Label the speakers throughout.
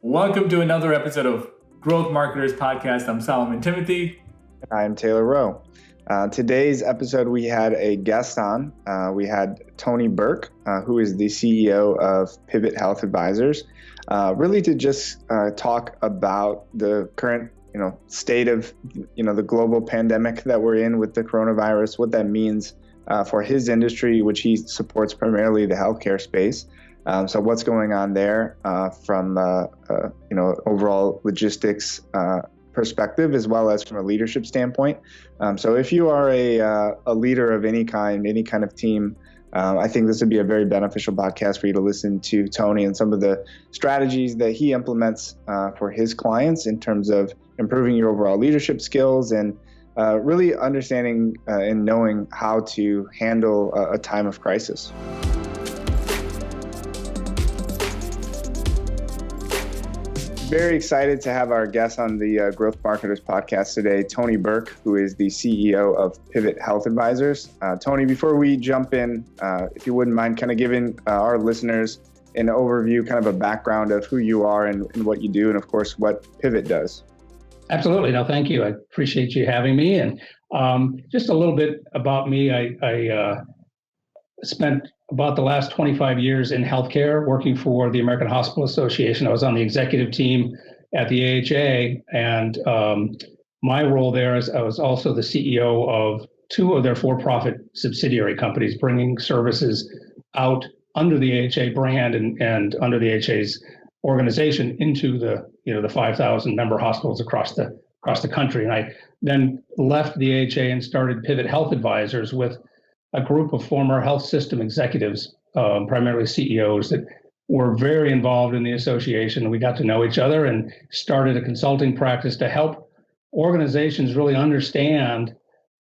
Speaker 1: Welcome to another episode of Growth Marketers Podcast. I'm Solomon Timothy.
Speaker 2: I'm Taylor Rowe. Today's episode, we had a guest on. We had Tony Burke, who is the CEO of Pivot Health Advisors, really to just talk about the current state of the global pandemic that we're in with the coronavirus, what that means for his industry, which he supports primarily the healthcare space. So what's going on there from overall logistics perspective, as well as from a leadership standpoint. So if you are a leader of any kind of team, I think this would be a very beneficial podcast for you to listen to Tony and some of the strategies that he implements for his clients in terms of improving your overall leadership skills and really understanding and knowing how to handle a time of crisis. Very excited to have our guest on the Growth Marketers Podcast today, Tony Burke, who is the CEO of Pivot Health Advisors. Tony, before we jump in, if you wouldn't mind kind of giving our listeners an overview, kind of a background of who you are and what you do, and of course, what Pivot does.
Speaker 3: Absolutely. No, thank you. I appreciate you having me. And just a little bit about me. I spent about the last 25 years in healthcare working for the American Hospital Association. I was on the executive team at the AHA, and my role there is I was also the CEO of two of their for-profit subsidiary companies, bringing services out under the AHA brand and under the AHA's organization into the 5,000 member hospitals across the country. And I then left the AHA and started Pivot Health Advisors with a group of former health system executives, primarily CEOs, that were very involved in the association. We got to know each other and started a consulting practice to help organizations really understand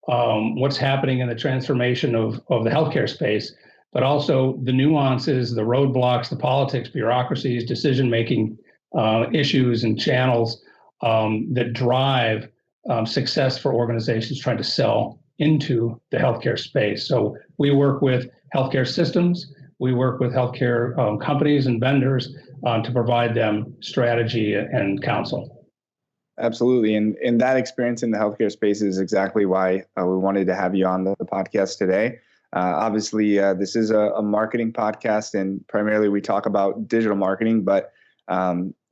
Speaker 3: what's happening in the transformation of the healthcare space, but also the nuances, the roadblocks, the politics, bureaucracies, decision-making issues and channels that drive success for organizations trying to sell into the healthcare space. So we work with healthcare systems, we work with healthcare companies and vendors to provide them strategy and counsel.
Speaker 2: Absolutely. And that experience in the healthcare space is exactly why we wanted to have you on the podcast today. Obviously, this is a marketing podcast, and primarily we talk about digital marketing. But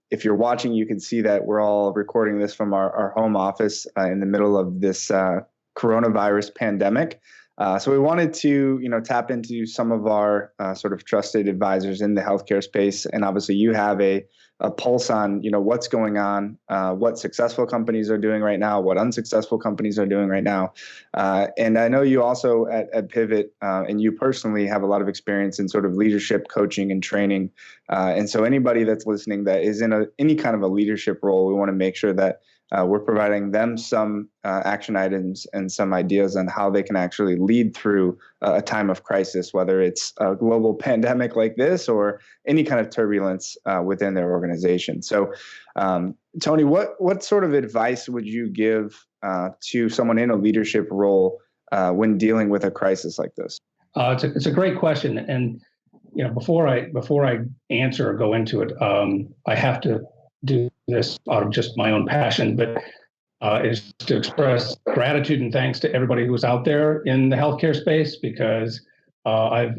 Speaker 2: if you're watching, you can see that we're all recording this from our home office in the middle of this coronavirus pandemic. So we wanted to, tap into some of our sort of trusted advisors in the healthcare space. And obviously you have a pulse on, what's going on, what successful companies are doing right now, what unsuccessful companies are doing right now. And I know you also at Pivot, and you personally have a lot of experience in sort of leadership coaching and training. And so anybody that's listening that is in any kind of a leadership role, we want to make sure that we're providing them some action items and some ideas on how they can actually lead through a time of crisis, whether it's a global pandemic like this or any kind of turbulence within their organization. So, Tony, what sort of advice would you give to someone in a leadership role when dealing with a crisis like this?
Speaker 3: It's a great question, and before I answer or go into it, I have to do this out of just my own passion, but is to express gratitude and thanks to everybody who was out there in the healthcare space, because I've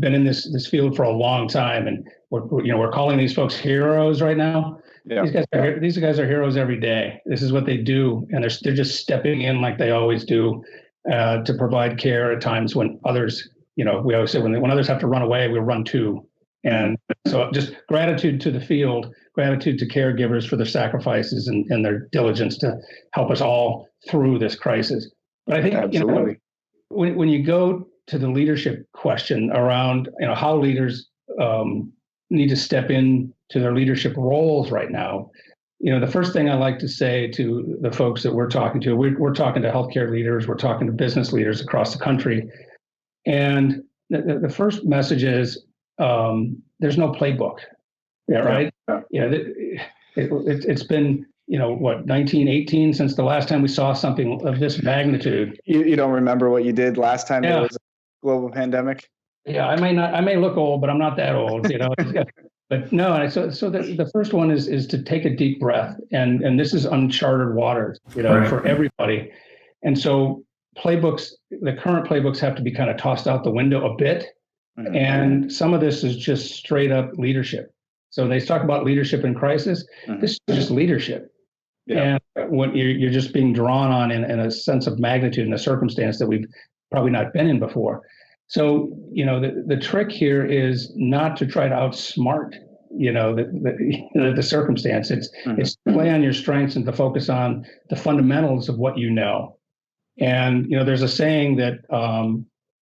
Speaker 3: been in this field for a long time, and we're calling these folks heroes right now. Yeah. These guys are heroes every day. This is what they do, and they're just stepping in like they always do to provide care at times when others, we always say when others have to run away, we run too. And so just gratitude to the field, gratitude to caregivers for their sacrifices and their diligence to help us all through this crisis. But I think,
Speaker 2: absolutely,
Speaker 3: when you go to the leadership question around, how leaders need to step in to their leadership roles right now, the first thing I like to say to the folks that we're talking to, we're talking to healthcare leaders, we're talking to business leaders across the country. And the first message is, there's no playbook. Yeah, right. Yeah, it's been 1918 since the last time we saw something of this magnitude.
Speaker 2: You don't remember what you did last time there was a global pandemic?
Speaker 3: Yeah, I may look old, but I'm not that old. But no, so the first one is to take a deep breath, and this is uncharted waters,
Speaker 1: Right.
Speaker 3: for everybody. And so the current playbooks have to be kind of tossed out the window a bit.
Speaker 2: Mhm.
Speaker 3: And some of this is just straight up leadership. So they talk about leadership in crisis.
Speaker 2: Mhm.
Speaker 3: This is just leadership.
Speaker 2: Yeah.
Speaker 3: And when you're just being drawn on in a sense of magnitude in a circumstance that we've probably not been in before. So, the trick here is not to try to outsmart, the circumstance. It's to play on your strengths and to focus on the fundamentals of what you know. And, there's a saying that,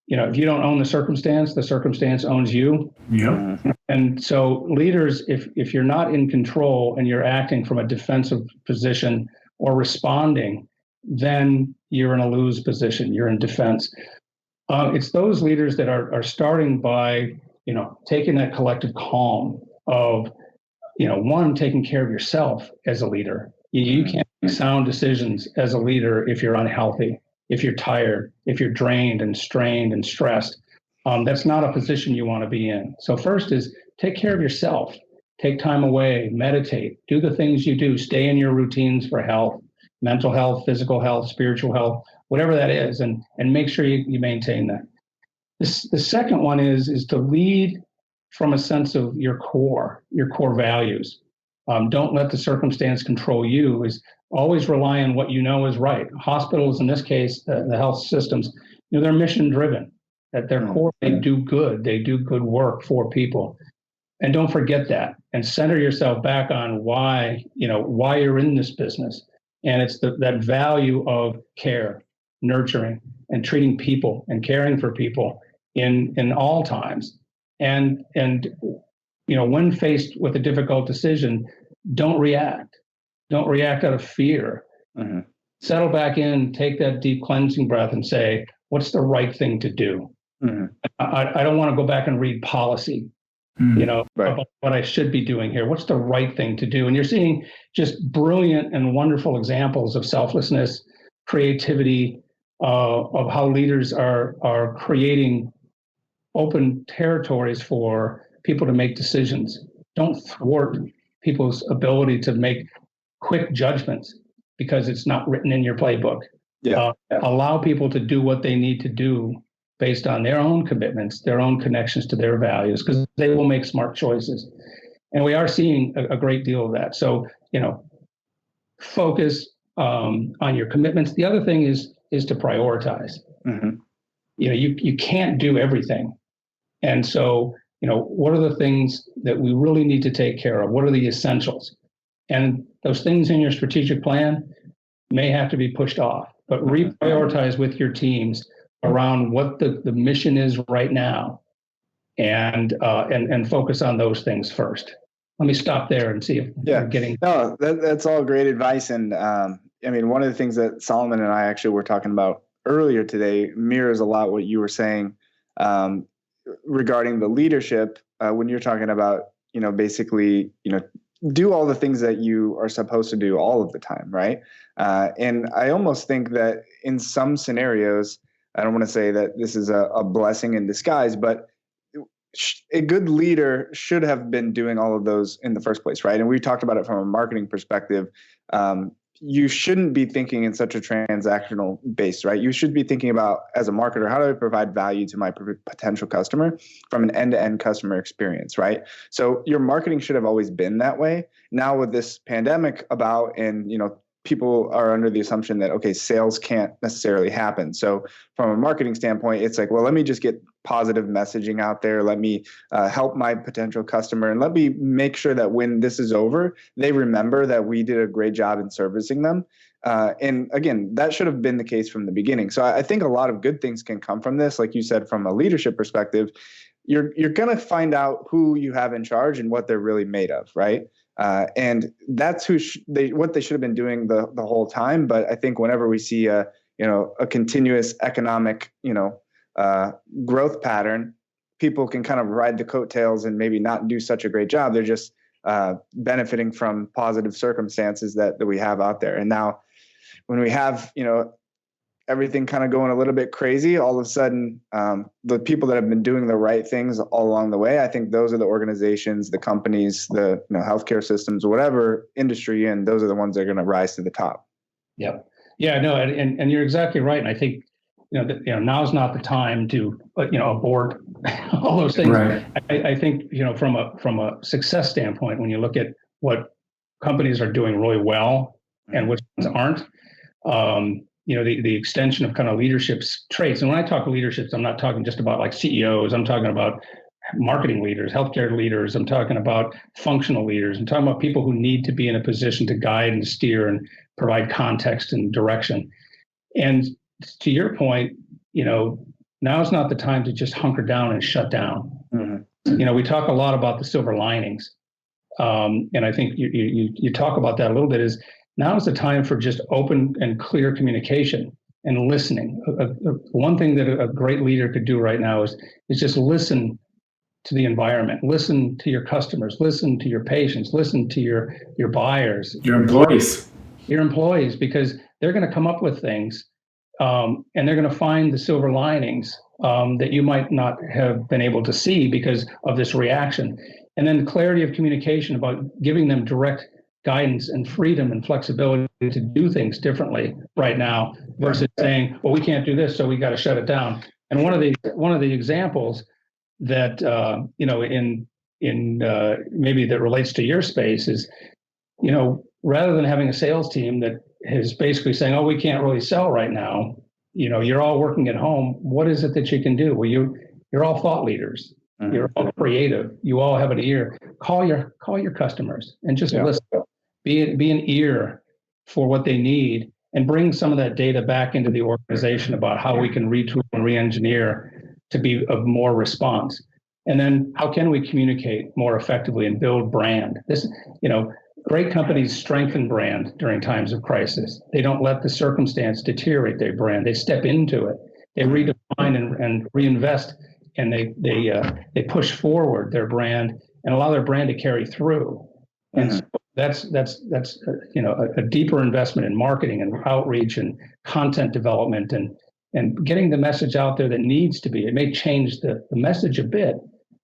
Speaker 3: if you don't own the circumstance owns you.
Speaker 1: Yep.
Speaker 3: And so leaders, if you're not in control and you're acting from a defensive position or responding, then you're in a lose position. You're in defense. It's those leaders that are starting by, taking that collective calm of, one, taking care of yourself as a leader. You can't make sound decisions as a leader if you're unhealthy, if you're tired, if you're drained and strained and stressed. That's not a position you want to be in. So first is take care of yourself. Take time away, meditate, do the things you do, stay in your routines for health, mental health, physical health, spiritual health, whatever that is, and make sure you maintain that. The second one is to lead from a sense of your core values. Don't let the circumstance control you. Is always rely on what you know is right. Hospitals, in this case, the health systems, they're mission driven. At their core, they do good work for people. And don't forget that, and center yourself back on why you're in this business. And it's that value of care, nurturing, and treating people and caring for people in all times. And when faced with a difficult decision, don't react. Don't react out of fear.
Speaker 2: Mm-hmm.
Speaker 3: Settle back in, take that deep cleansing breath and say, what's the right thing to do? Mm-hmm. I don't want to go back and read policy, right, about what I should be doing here. What's the right thing to do? And you're seeing just brilliant and wonderful examples of selflessness, creativity, of how leaders are creating open territories for people to make decisions. Don't thwart people's ability to make quick judgments because it's not written in your playbook. Yeah. Allow people to do what they need to do based on their own commitments, their own connections to their values, because they will make smart choices. And we are seeing a great deal of that. So, focus on your commitments. The other thing is to prioritize. Mm-hmm. You can't do everything. And so, what are the things that we really need to take care of? What are the essentials? And those things in your strategic plan may have to be pushed off, but reprioritize with your teams around what the mission is right now, and focus on those things first. Let me stop there and see if you're getting.
Speaker 2: No, that's all great advice. And one of the things that Solomon and I actually were talking about earlier today mirrors a lot what you were saying regarding the leadership when you're talking about, basically, do all the things that you are supposed to do all of the time, right? And I almost think that in some scenarios, I don't want to say that this is a blessing in disguise, but a good leader should have been doing all of those in the first place, right? And we talked about it from a marketing perspective. You shouldn't be thinking in such a transactional base, right? You should be thinking about, as a marketer, how do I provide value to my potential customer from an end-to-end customer experience, right? So your marketing should have always been that way. Now with this pandemic about, and people are under the assumption that, okay, sales can't necessarily happen. So from a marketing standpoint, it's like, well, let me just get positive messaging out there. Let me help my potential customer, and let me make sure that when this is over, they remember that we did a great job in servicing them. And again, that should have been the case from the beginning. So I think a lot of good things can come from this. Like you said, from a leadership perspective, you're going to find out who you have in charge and what they're really made of, right? And that's what they should have been doing the whole time. But I think whenever we see a continuous economic growth pattern, people can kind of ride the coattails and maybe not do such a great job. They're just benefiting from positive circumstances that we have out there. And now, when we have everything kind of going a little bit crazy, all of a sudden, the people that have been doing the right things all along the way, I think those are the organizations, the companies, the healthcare systems, whatever industry, and those are the ones that are going to rise to the top.
Speaker 3: Yep. Yeah, no, and you're exactly right. And I think, now's not the time to, abort all those things.
Speaker 1: Right.
Speaker 3: I think, from a success standpoint, when you look at what companies are doing really well and which ones aren't, the extension of kind of leadership traits. And when I talk leaderships, I'm not talking just about like CEOs. I'm talking about marketing leaders, healthcare leaders. I'm talking about functional leaders. I'm talking about people who need to be in a position to guide and steer and provide context and direction. And to your point, now is not the time to just hunker down and shut down. Mm-hmm. We talk a lot about the silver linings. And I think you talk about that a little bit, is now is the time for just open and clear communication and listening. One thing that a great leader could do right now is just listen to the environment, listen to your customers, listen to your patients, listen to your buyers,
Speaker 1: your employees,
Speaker 3: because they're going to come up with things, and they're going to find the silver linings that you might not have been able to see because of this reaction. And then clarity of communication about giving them direct guidance and freedom and flexibility to do things differently right now versus saying, well, we can't do this, so we got to shut it down. And one of the examples that in maybe that relates to your space is, rather than having a sales team that is basically saying, oh, we can't really sell right now, you're all working at home, what is it that you can do? Well, you're all thought leaders. Mm-hmm. You're all creative. You all have an ear. Call your customers and just listen. Be an ear for what they need, and bring some of that data back into the organization about how we can retool and re-engineer to be of more response. And then how can we communicate more effectively and build brand? Great companies strengthen brand during times of crisis. They don't let the circumstance deteriorate their brand. They step into it. They redefine and reinvest, and they push forward their brand and allow their brand to carry through. And so that's a deeper investment in marketing and outreach and content development and getting the message out there that needs to be. It may change the message a bit,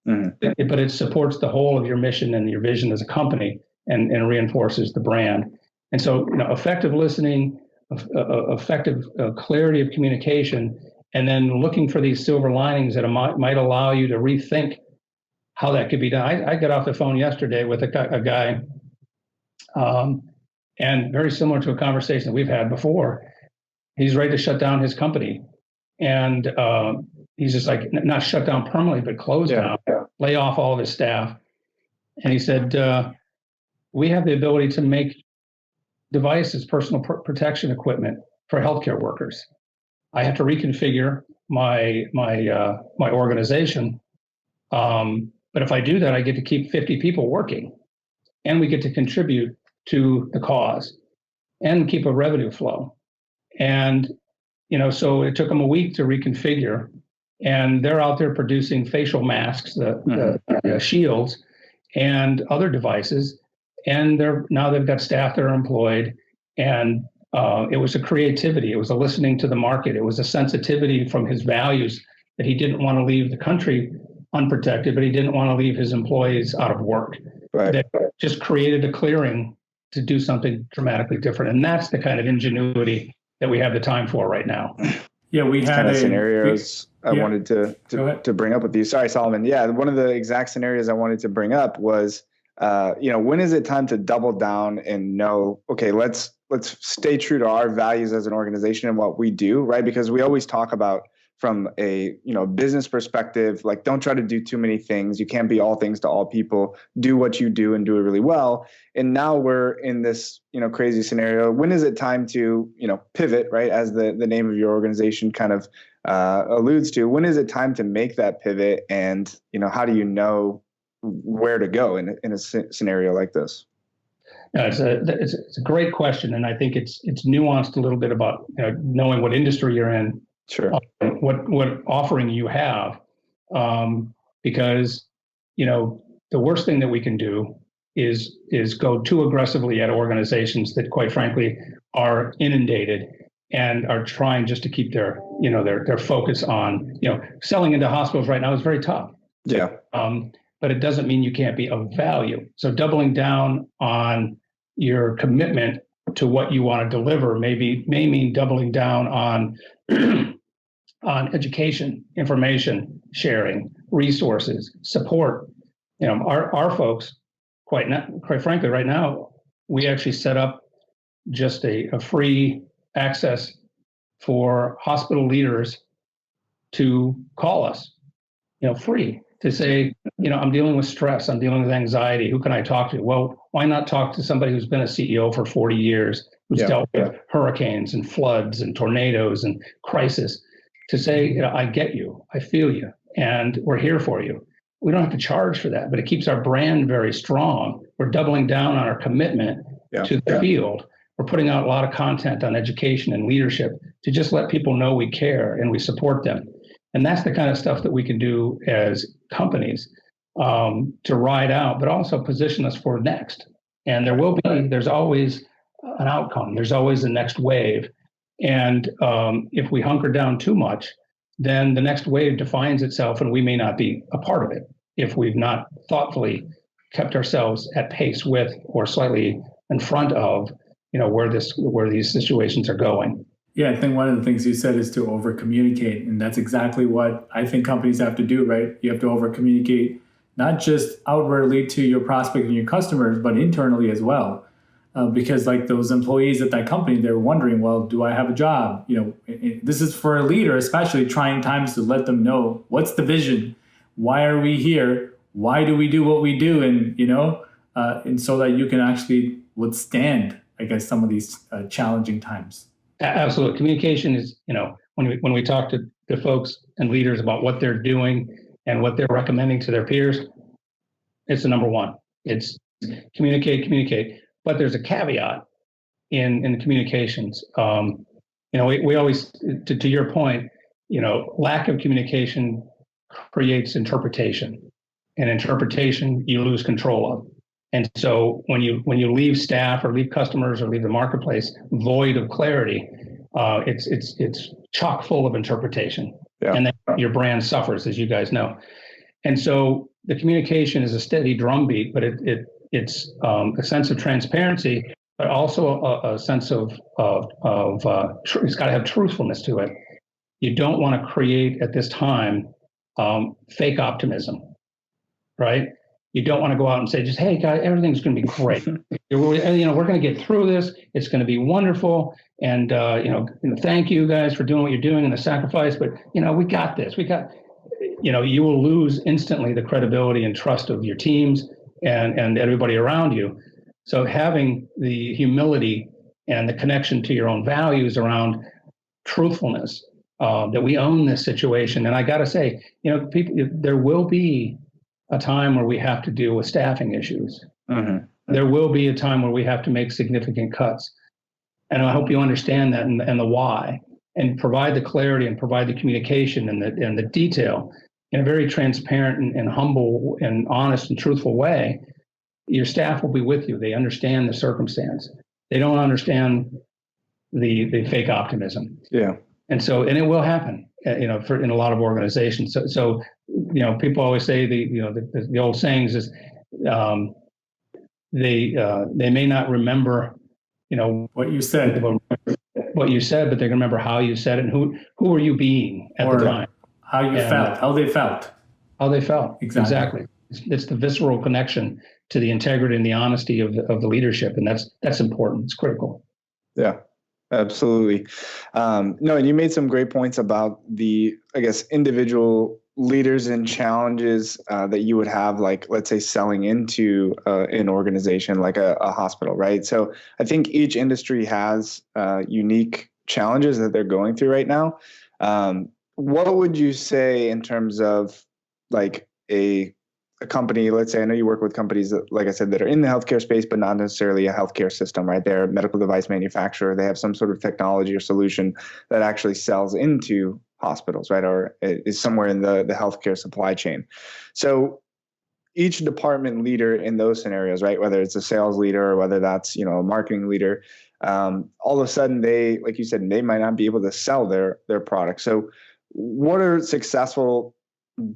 Speaker 3: but it supports the whole of your mission and your vision as a company, and reinforces the brand. And so, effective listening, effective clarity of communication, and then looking for these silver linings that might allow you to rethink how that could be done. I got off the phone yesterday with a guy, and very similar to a conversation that we've had before. He's ready to shut down his company, and he's just like, not shut down permanently, but close down, lay off all of his staff. And he said, we have the ability to make devices, personal protection equipment for healthcare workers. I have to reconfigure my organization, but if I do that, I get to keep 50 people working, and we get to contribute to the cause and keep a revenue flow. And so it took them a week to reconfigure, and they're out there producing facial masks, the shields, and other devices. And they've got staff that are employed, and it was a creativity. It was a listening to the market. It was a sensitivity from his values that he didn't want to leave the country unprotected, but he didn't want to leave his employees out of work. Right. That just created a clearing to do something dramatically different. And that's the kind of ingenuity that we have the time for right now.
Speaker 2: Yeah, we had kind of scenarios I wanted to bring up with you. Sorry, Solomon. Yeah, one of the exact scenarios I wanted to bring up was, when is it time to double down and know, okay, let's stay true to our values as an organization and what we do, right? Because we always talk about, from a business perspective, like, don't try to do too many things. You can't be all things to all people. Do what you do and do it really well. And now we're in this crazy scenario. When is it time to pivot, right? As the name of your organization kind of alludes to. When is it time to make that pivot? And how do you know where to go in a scenario like this?
Speaker 3: No, it's a great question, and I think it's nuanced a little bit about knowing what industry you're in.
Speaker 2: Sure.
Speaker 3: What offering you have, because the worst thing that we can do is go too aggressively at organizations that, quite frankly, are inundated and are trying just to keep their focus on, selling into hospitals right now is very tough.
Speaker 2: Yeah.
Speaker 3: But it doesn't mean you can't be of value. So doubling down on your commitment to what you want to deliver may mean doubling down on on education, information sharing, resources, support. Our folks, quite frankly, right now, we actually set up just a free access for hospital leaders to call us, free, to say, I'm dealing with stress, I'm dealing with anxiety. Who can I talk to? Well, why not talk to somebody who's been a CEO for 40 years, who's dealt with hurricanes and floods and tornadoes and crisis, to say, I get you, I feel you, and we're here for you. We don't have to charge for that, but it keeps our brand very strong. We're doubling down on our commitment to the field. We're putting out a lot of content on education and leadership to just let people know we care and we support them. And that's the kind of stuff that we can do as companies to ride out, but also position us for next. And there's always an outcome. There's always the next wave. And if we hunker down too much, then the next wave defines itself and we may not be a part of it if we've not thoughtfully kept ourselves at pace with or slightly in front of where these situations are going.
Speaker 1: Yeah, I think one of the things you said is to over communicate. And that's exactly what I think companies have to do, right? You have to over communicate, not just outwardly to your prospect and your customers, but internally as well. Because like those employees at that company, they're wondering, well, do I have a job? This is for a leader, especially trying times, to let them know what's the vision, why are we here, why do we do what we do, and so that you can actually withstand, I guess, some of these challenging times.
Speaker 3: Absolutely, communication is, when we talk to the folks and leaders about what they're doing and what they're recommending to their peers, it's the number one. It's communicate. But there's a caveat in the communications. We always, to your point, lack of communication creates interpretation, and interpretation you lose control of. And so when you leave staff or leave customers or leave the marketplace void of clarity, it's chock full of interpretation, and then your brand suffers, as you guys know. And so the communication is a steady drumbeat, but it's a sense of transparency, but also a sense of it's got to have truthfulness to it. You don't want to create at this time fake optimism, right? You don't want to go out and say, just, hey, guys, everything's going to be great. We're going to get through this. It's going to be wonderful. And, thank you guys for doing what you're doing and the sacrifice. But, we got this. You will lose instantly the credibility and trust of your teams and everybody around you. So having the humility and the connection to your own values around truthfulness, that we own this situation. And I got to say, there will be a time where we have to deal with staffing issues. Mm-hmm. There will be a time where we have to make significant cuts. And I hope you understand that and the why, and provide the clarity and provide the communication and the detail in a very transparent and humble and honest and truthful way. Your staff will be with you. They understand the circumstance. They don't understand the fake optimism. Yeah. And it will happen, in a lot of organizations. So people always say the old sayings is they may not remember,
Speaker 1: what you said,
Speaker 3: but they're going to remember how you said it and who were you being at the time,
Speaker 1: how they felt.
Speaker 3: Exactly. It's the visceral connection to the integrity and the honesty of the leadership, and that's important. It's critical.
Speaker 2: Yeah. Absolutely. And you made some great points about the, I guess, individual leaders and challenges that you would have, like, let's say, selling into an organization like a hospital, right? So I think each industry has unique challenges that they're going through right now. What would you say in terms of like a company, let's say, I know you work with companies that, like I said, that are in the healthcare space, but not necessarily a healthcare system, right? They're a medical device manufacturer. They have some sort of technology or solution that actually sells into hospitals, right? Or is somewhere in the healthcare supply chain. So each department leader in those scenarios, right? Whether it's a sales leader or whether that's, a marketing leader, all of a sudden they, like you said, they might not be able to sell their product. So what are successful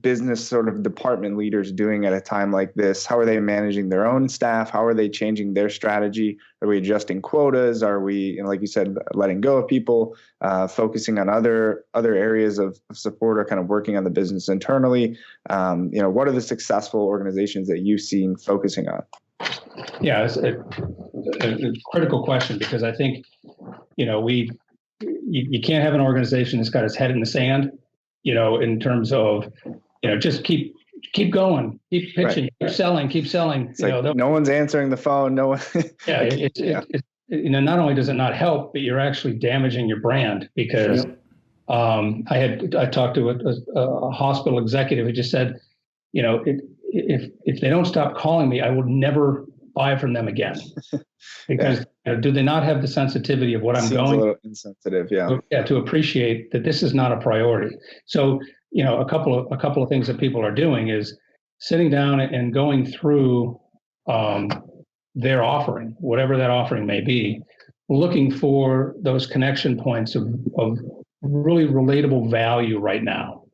Speaker 2: business sort of department leaders doing at a time like this? How are they managing their own staff? How are they changing their strategy? Are we adjusting quotas? Are we, like you said, letting go of people, focusing on other areas of support, or kind of working on the business internally? What are the successful organizations that you've seen focusing on?
Speaker 3: Yeah, it's a critical question, because I think, you can't have an organization that's got its head in the sand, in terms of, just keep going, keep pitching,
Speaker 2: Right.
Speaker 3: keep selling.
Speaker 2: It's no one's answering the phone. No one.
Speaker 3: Not only does it not help, but you're actually damaging your brand, because I talked to a hospital executive who just said, if they don't stop calling me, I will never buy from them again, because do they not have the sensitivity of what I'm going?
Speaker 2: A little insensitive,
Speaker 3: to appreciate that this is not a priority. So, a couple of things that people are doing is sitting down and going through their offering, whatever that offering may be, looking for those connection points of really relatable value right now.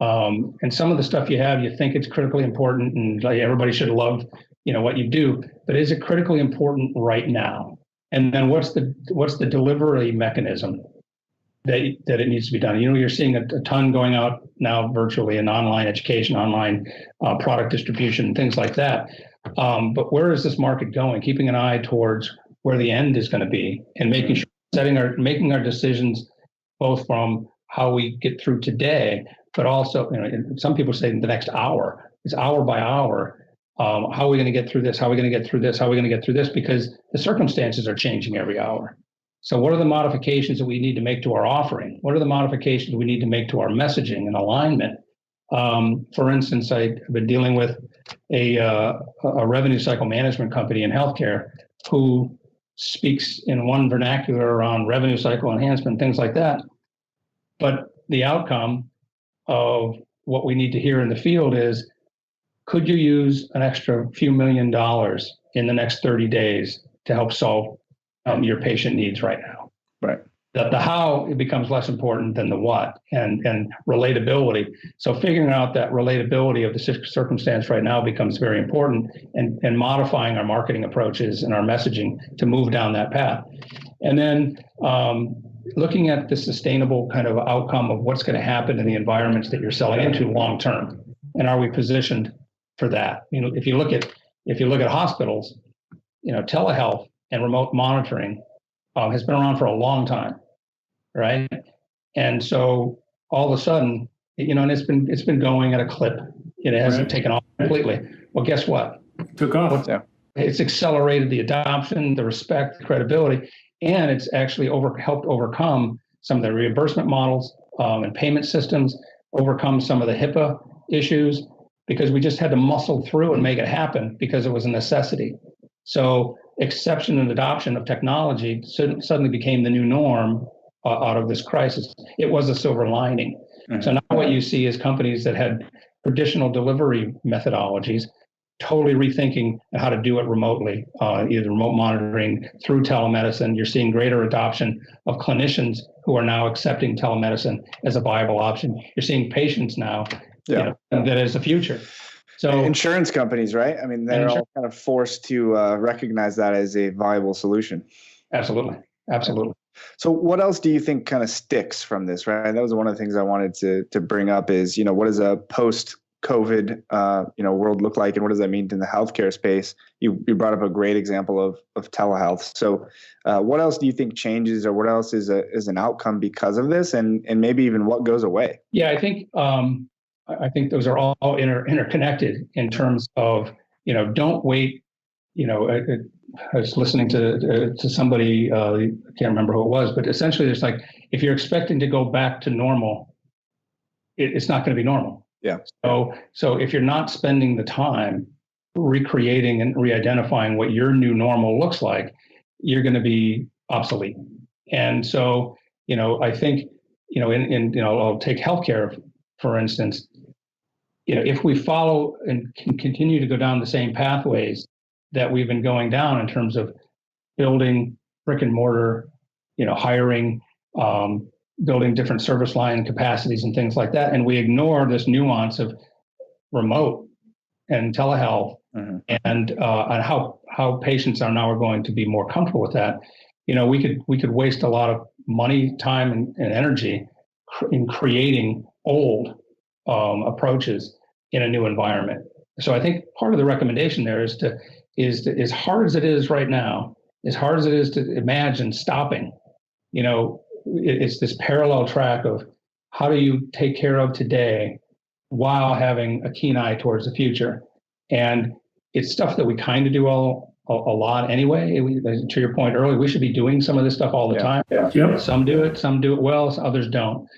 Speaker 3: And some of the stuff you have, you think it's critically important, and like everybody should love, what you do, but is it critically important right now? And then what's the delivery mechanism that it needs to be done? You're seeing a ton going out now virtually in online education, online product distribution, things like that. But where is this market going? Keeping an eye towards where the end is going to be, and making sure making our decisions both from how we get through today, but also, some people say the next hour. It's hour by hour. How are we going to get through this? How are we going to get through this? How are we going to get through this? Because the circumstances are changing every hour. So what are the modifications that we need to make to our offering? What are the modifications we need to make to our messaging and alignment? For instance, I've been dealing with a revenue cycle management company in healthcare who speaks in one vernacular around revenue cycle enhancement, things like that. But the outcome of what we need to hear in the field is, could you use an extra few $1 million in the next 30 days to help solve your patient needs right now?
Speaker 2: Right.
Speaker 3: The how, it becomes less important than the what, and relatability. So figuring out that relatability of the circumstance right now becomes very important, and modifying our marketing approaches and our messaging to move down that path. And then looking at the sustainable kind of outcome of what's going to happen in the environments that you're selling into long term, and are we positioned for that? If you look at hospitals, telehealth and remote monitoring has been around for a long time, right? And so all of a sudden, and it's been going at a clip. It hasn't taken off completely. Well, guess what?
Speaker 1: Took off.
Speaker 3: It's accelerated the adoption, the respect, the credibility, and it's actually helped overcome some of the reimbursement models and payment systems, overcome some of the HIPAA issues, because we just had to muscle through and make it happen because it was a necessity. So exception and adoption of technology suddenly became the new norm out of this crisis. It was a silver lining. Mm-hmm. So now what you see is companies that had traditional delivery methodologies totally rethinking how to do it remotely, either remote monitoring through telemedicine. You're seeing greater adoption of clinicians who are now accepting telemedicine as a viable option. You're seeing patients now that is the future. So
Speaker 2: insurance companies, right? I mean, they're all kind of forced to recognize that as a viable solution.
Speaker 3: Absolutely.
Speaker 2: So what else do you think kind of sticks from this, right? That was one of the things I wanted to bring up is, what does a post-COVID, world look like, and what does that mean in the healthcare space? You brought up a great example of telehealth. So what else do you think changes, or what else is an outcome because of this, and maybe even what goes away?
Speaker 3: Yeah, I think those are all interconnected in terms of, don't wait. I was listening to somebody, I can't remember who it was, but essentially it's like, if you're expecting to go back to normal, it's not going to be normal.
Speaker 2: Yeah.
Speaker 3: So if you're not spending the time recreating and re-identifying what your new normal looks like, you're going to be obsolete. And so, I think, I'll take healthcare, for instance. if we follow and can continue to go down the same pathways that we've been going down in terms of building brick and mortar, hiring, building different service line capacities and things like that, and we ignore this nuance of remote and telehealth, and how patients are now going to be more comfortable with that. We could waste a lot of money, time, and energy in creating old approaches in a new environment. So I think part of the recommendation there is as hard as it is right now, as hard as it is to imagine stopping, it's this parallel track of how do you take care of today while having a keen eye towards the future. And it's stuff that we kind of do a lot anyway. To your point earlier, we should be doing some of this stuff all the time.
Speaker 1: Yeah. Yep.
Speaker 3: Some do it well, others don't.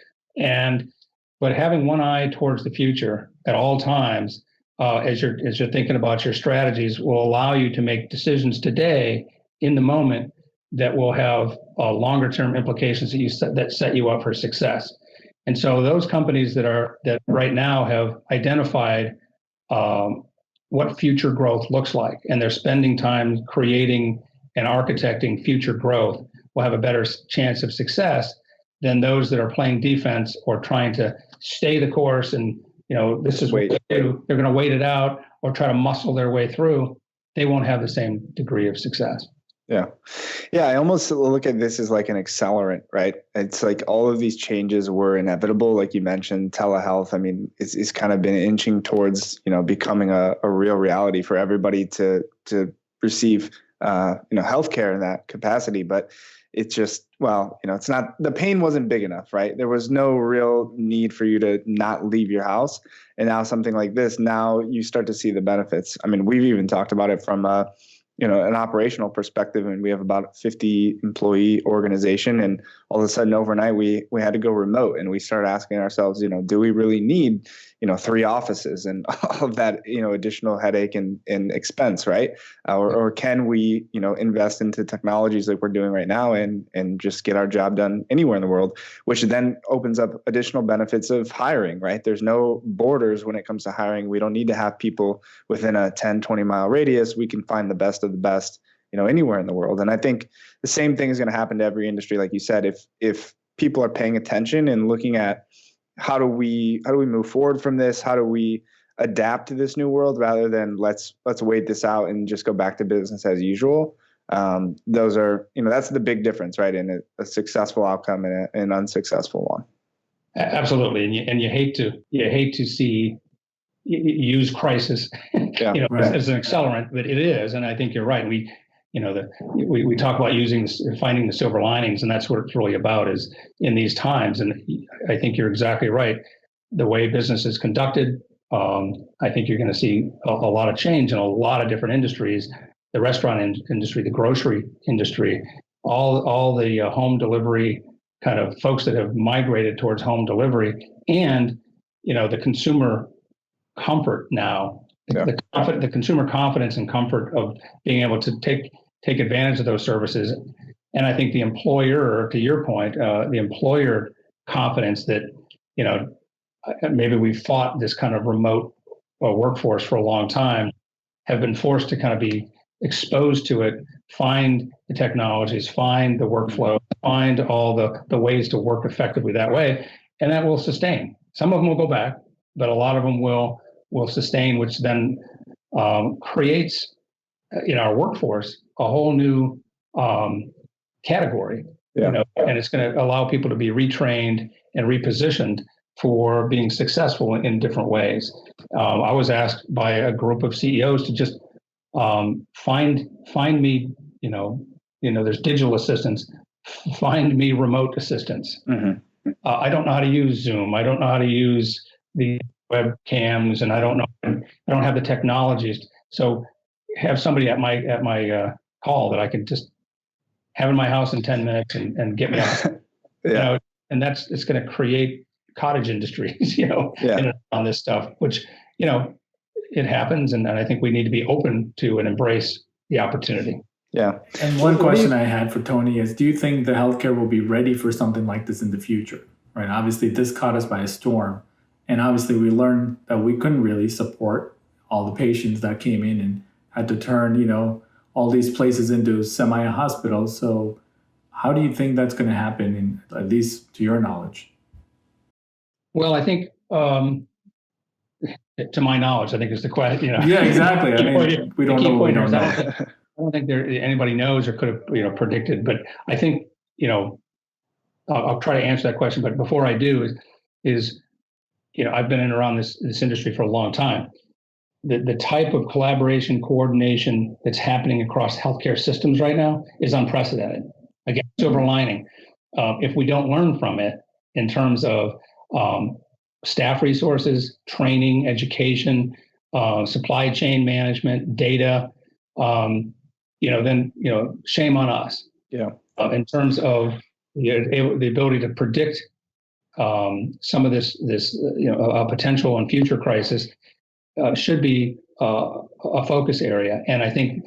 Speaker 3: But having one eye towards the future at all times, as you're thinking about your strategies, will allow you to make decisions today in the moment that will have longer term implications that set you up for success. And so those companies that right now have identified what future growth looks like, and they're spending time creating and architecting future growth, will have a better chance of success than those that are playing defense or trying to stay the course and this is what they do. They're going to wait it out or try to muscle their way through. They won't have the same degree of success.
Speaker 2: Yeah. I almost look at this as like an accelerant, right? It's like all of these changes were inevitable. Like you mentioned, telehealth. I mean, it's kind of been inching towards, becoming a real reality for everybody to receive, healthcare in that capacity. But it's just, it's not, the pain wasn't big enough, right? There was no real need for you to not leave your house. And now something like this, now you start to see the benefits. I mean, we've even talked about it from an operational perspective, and we have about a 50 employee organization, and all of a sudden overnight we had to go remote, and we started asking ourselves, do we really need 3 offices and all of that additional headache and expense, right? Or can we invest into technologies like we're doing right now and just get our job done anywhere in the world, which then opens up additional benefits of hiring, right? There's no borders when it comes to hiring. We don't need to have people within a 10-20 mile radius. We can find the best of the best anywhere in the world. And I think the same thing is going to happen to every industry, like you said. If people are paying attention and looking at how do we move forward from this, how do we adapt to this new world, rather than let's wait this out and just go back to business as usual. Those are that's the big difference, right, in a successful outcome and an unsuccessful one.
Speaker 3: Absolutely, and you hate to see use crisis as an accelerant, but it is, and I think you're right. We talk about finding the silver linings, and that's what it's really about, is in these times. And I think you're exactly right. The way business is conducted, I think you're going to see a lot of change in a lot of different industries: the restaurant industry, the grocery industry, all the home delivery kind of folks that have migrated towards home delivery, and the consumer comfort now. The consumer confidence and comfort of being able to take advantage of those services. And I think the employer, to your point, the employer confidence that, maybe we've fought this kind of remote workforce for a long time, have been forced to kind of be exposed to it, find the technologies, find the workflow, find all the ways to work effectively that way. And that will sustain. Some of them will go back, but a lot of them will sustain, which then creates in our workforce a whole new category, and it's going to allow people to be retrained and repositioned for being successful in different ways. I was asked by a group of CEOs to just find me, there's digital assistants, find me remote assistants. Mm-hmm. I don't know how to use Zoom. I don't know how to use the webcams, and I don't have the technologies. So have somebody at my call that I can just have in my house in 10 minutes and get me out. And it's going to create cottage industries, on this stuff, which, it happens. And I think we need to be open to and embrace the opportunity.
Speaker 2: Yeah.
Speaker 1: And one question I had for Tony is, do you think the healthcare will be ready for something like this in the future? Right. Obviously, this caught us by a storm. And obviously we learned that we couldn't really support all the patients that came in and had to turn, all these places into semi-hospitals. So how do you think that's going to happen, at least to your knowledge?
Speaker 3: Well, I think, to my knowledge, I think is the question.
Speaker 1: Yeah, exactly. I mean, we don't know what we don't know.
Speaker 3: I don't think anybody knows or could have predicted. But I think I'll try to answer that question. But before I do, is I've been around this industry for a long time. The type of collaboration, coordination that's happening across healthcare systems right now is unprecedented. Again, silver lining. If we don't learn from it in terms of staff resources, training, education, supply chain management, data, then shame on us.
Speaker 2: Yeah.
Speaker 3: In terms of the ability to predict some of this a potential and future crisis should be a focus area. And I think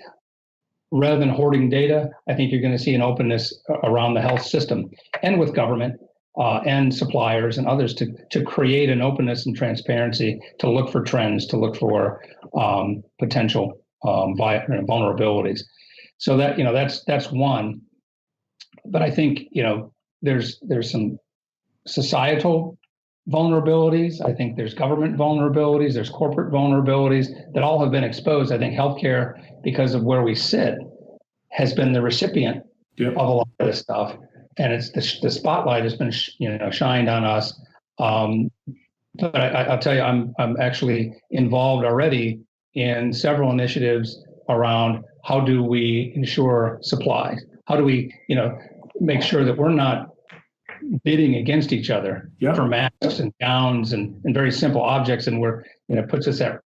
Speaker 3: rather than hoarding data, I think you're going to see an openness around the health system and with government and suppliers and others to create an openness and transparency, to look for trends, to look for potential vulnerabilities. So that's one. But I think there's some societal vulnerabilities. I think there's government vulnerabilities. There's corporate vulnerabilities that all have been exposed. I think healthcare, because of where we sit, has been the recipient of a lot of this stuff, and it's the spotlight has been shined on us. But I'll tell you, I'm actually involved already in several initiatives around how do we ensure supply? How do we make sure that we're not bidding against each other for masks and gowns and very simple objects, and we're puts us at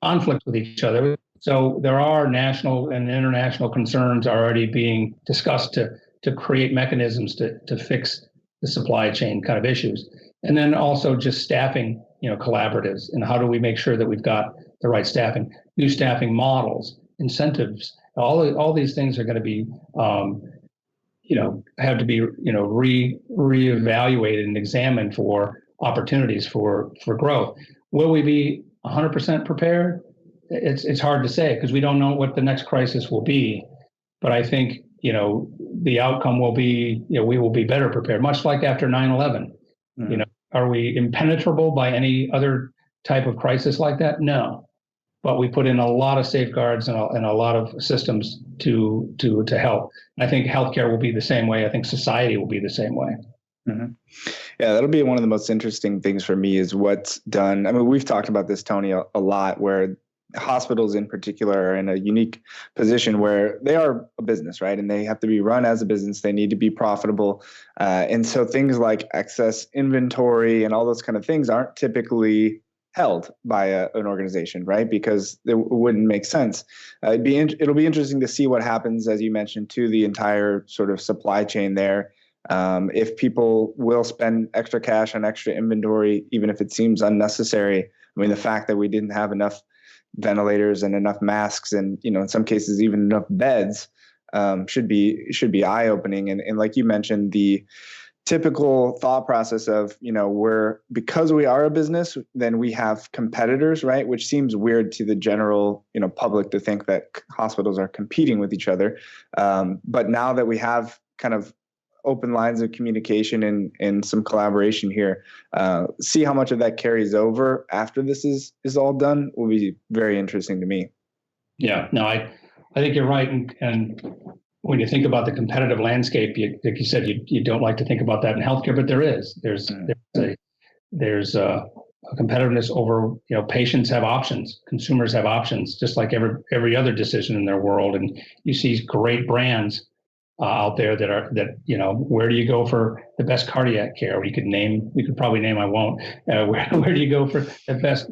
Speaker 3: conflict with each other. So there are national and international concerns already being discussed to create mechanisms to fix the supply chain kind of issues, and then also just staffing collaboratives, and how do we make sure that we've got the right staffing, new staffing models, incentives. All these things are going to be have to be reevaluated and examined for opportunities for growth. Will we be 100% prepared? It's hard to say because we don't know what the next crisis will be. But I think the outcome will be we will be better prepared, much like after 9/11. Mm-hmm. Are we impenetrable by any other type of crisis like that? No. But we put in a lot of safeguards and a lot of systems to help. I think healthcare will be the same way. I think society will be the same way.
Speaker 2: Mm-hmm. Yeah, that'll be one of the most interesting things for me is what's done. I mean, we've talked about this, Tony, a lot, where hospitals in particular are in a unique position where they are a business, right? And they have to be run as a business. They need to be profitable. And so things like excess inventory and all those kind of things aren't typically held by an organization, right? Because it wouldn't make sense. It'll be interesting to see what happens, as you mentioned, to the entire sort of supply chain there. If people will spend extra cash on extra inventory, even if it seems unnecessary. I mean, the fact that we didn't have enough ventilators and enough masks, and in some cases even enough beds, should be eye-opening. And like you mentioned, the typical thought process of, because we are a business, then we have competitors, right? Which seems weird to the general, public to think that hospitals are competing with each other. But now that we have kind of open lines of communication and some collaboration here, see how much of that carries over after this is all done will be very interesting to me. Yeah,
Speaker 3: no, I think you're right. And when you think about the competitive landscape, like you said, you don't like to think about that in healthcare, but there's a competitiveness over, patients have options, consumers have options, just like every other decision in their world. And you see great brands out there that where do you go for the best cardiac care? We could probably name, I won't. Where do you go for the best,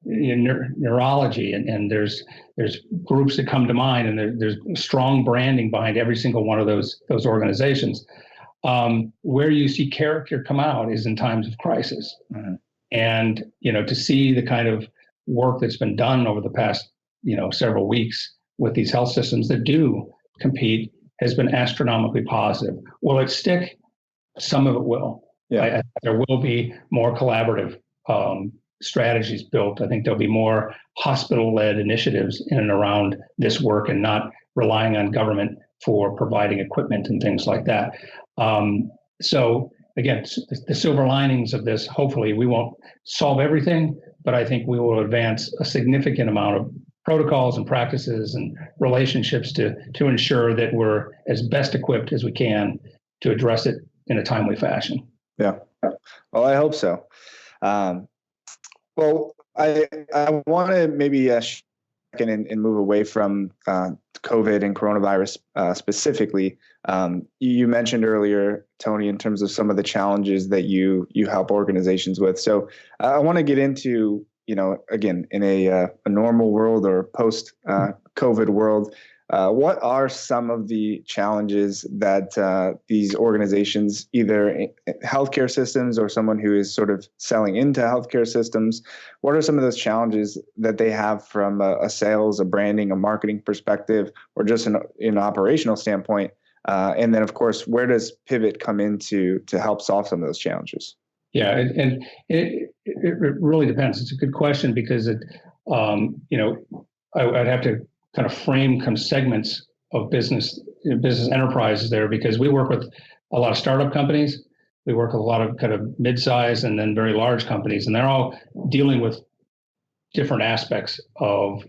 Speaker 3: neurology? And there's groups that come to mind, and there's strong branding behind every single one of those organizations. Where you see character come out is in times of crisis. Mm-hmm. And to see the kind of work that's been done over the past several weeks with these health systems that do compete has been astronomically positive. Will it stick? Some of it will.
Speaker 2: Yeah.
Speaker 3: There will be more collaborative strategies built. I think there'll be more hospital-led initiatives in and around this work and not relying on government for providing equipment and things like that. So again, the silver linings of this, hopefully we won't solve everything, but I think we will advance a significant amount of protocols and practices and relationships to ensure that we're as best equipped as we can to address it in a timely fashion.
Speaker 2: Yeah. Well, I hope so. Well, I want to maybe and move away from COVID and coronavirus specifically. You mentioned earlier, Tony, in terms of some of the challenges that you help organizations with. So I want to get into, again, in a normal world or post COVID world, what are some of the challenges that these organizations, either healthcare systems or someone who is sort of selling into healthcare systems, what are some of those challenges that they have from a sales, a branding, a marketing perspective, or just an operational standpoint? And then, of course, where does Pivot come in to help solve some of those challenges?
Speaker 3: Yeah, and it really depends. It's a good question because I'd have to kind of frame segments of business enterprises there, because we work with a lot of startup companies. We work with a lot of kind of mid-size and then very large companies, and they're all dealing with different aspects of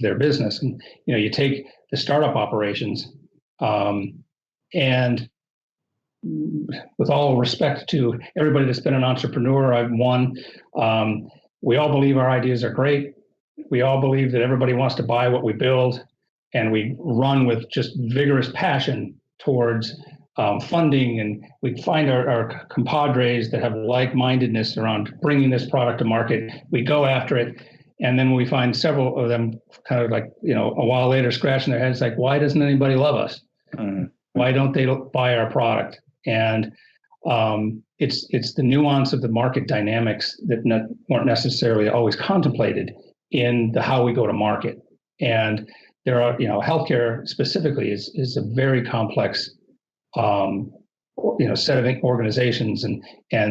Speaker 3: their business. And you take the startup operations, and with all respect to everybody that's been an entrepreneur, I've one. We all believe our ideas are great. We all believe that everybody wants to buy what we build, and we run with just vigorous passion towards funding, and we find our compadres that have like-mindedness around bringing this product to market. We go after it, and then we find several of them kind of like, a while later scratching their heads like, why doesn't anybody love us? Mm-hmm. Why don't they buy our product? And it's the nuance of the market dynamics that weren't necessarily always contemplated in how we go to market. And there are, healthcare specifically is a very complex, set of organizations, and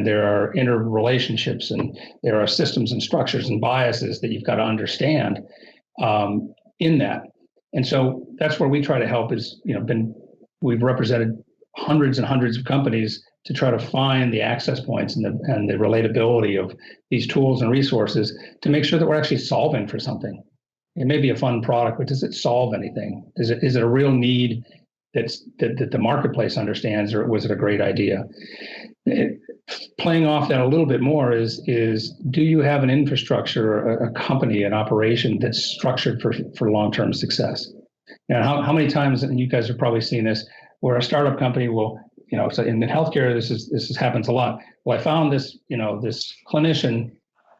Speaker 3: there are interrelationships, and there are systems and structures and biases that you've got to understand in that. And so that's where we try to help is, we've represented hundreds and hundreds of companies to try to find the access points and the relatability of these tools and resources to make sure that we're actually solving for something. It may be a fun product, but does it solve anything? Is it a real need that the marketplace understands, or was it a great idea? Playing off that a little bit more is do you have an infrastructure, a company, an operation that's structured for long-term success? And how many times, and you guys have probably seen this, where a startup company will, so in healthcare, this happens a lot. Well, I found this, this clinician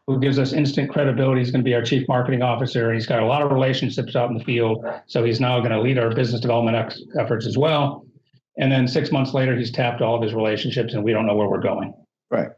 Speaker 3: who gives us instant credibility. He's going to be our chief marketing officer, and he's got a lot of relationships out in the field. So he's now going to lead our business development efforts as well. And then 6 months later, he's tapped all of his relationships, and we don't know where we're going.
Speaker 2: Right.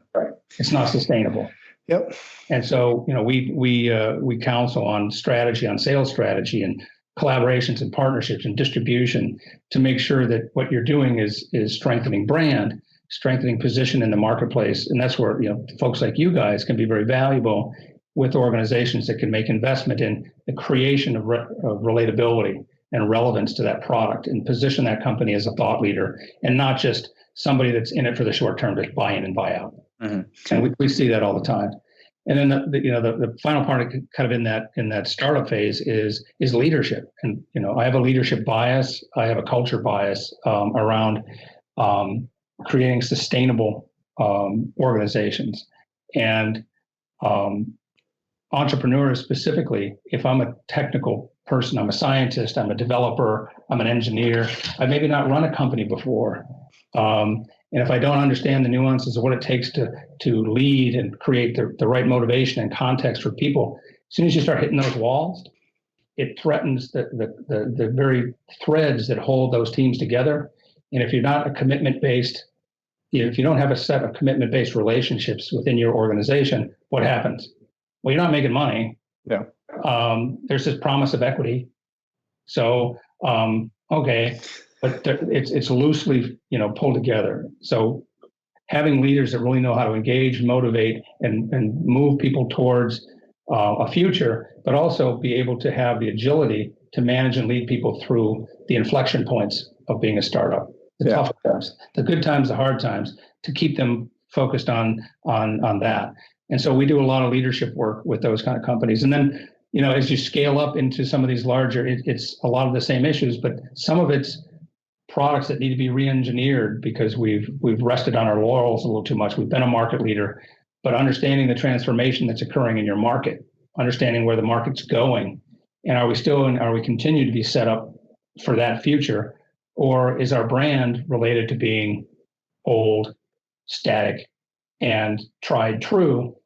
Speaker 3: It's not sustainable.
Speaker 2: Yep.
Speaker 3: And so, we counsel on strategy, on sales strategy, and collaborations and partnerships and distribution to make sure that what you're doing is strengthening brand, strengthening position in the marketplace. And that's where, folks like you guys can be very valuable with organizations that can make investment in the creation of relatability and relevance to that product, and position that company as a thought leader and not just somebody that's in it for the short term to buy in and buy out. Mm-hmm. And we see that all the time. And then the final part, kind of in that startup phase, is leadership. And I have a leadership bias. I have a culture bias around creating sustainable organizations. And entrepreneurs specifically, if I'm a technical person, I'm a scientist, I'm a developer, I'm an engineer, I've maybe not run a company before. And if I don't understand the nuances of what it takes to lead and create the right motivation and context for people, as soon as you start hitting those walls, it threatens the very threads that hold those teams together. And if you're not a commitment-based, if you don't have a set of commitment-based relationships within your organization, what happens? Well, you're not making money.
Speaker 2: Yeah.
Speaker 3: There's this promise of equity. So, okay. But it's loosely, pulled together. So having leaders that really know how to engage, motivate, and move people towards a future, but also be able to have the agility to manage and lead people through the inflection points of being a startup, the tough times, the good times, the hard times, to keep them focused on that. And so we do a lot of leadership work with those kind of companies. And then, as you scale up into some of these larger, it's a lot of the same issues, but some of it's products that need to be re-engineered because we've rested on our laurels a little too much. We've been a market leader, but understanding the transformation that's occurring in your market, understanding where the market's going, and are we continue to be set up for that future, or is our brand related to being old, static, and tried true,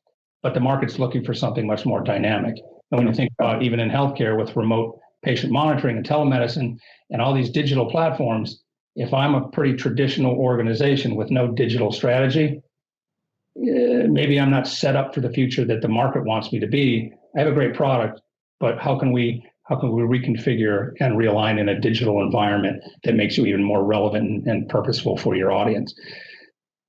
Speaker 3: but the market's looking for something much more dynamic? And when you think about even in healthcare with remote patient monitoring and telemedicine and all these digital platforms, if I'm a pretty traditional organization with no digital strategy, maybe I'm not set up for the future that the market wants me to be. I have a great product, but how can we reconfigure and realign in a digital environment that makes you even more relevant and purposeful for your audience?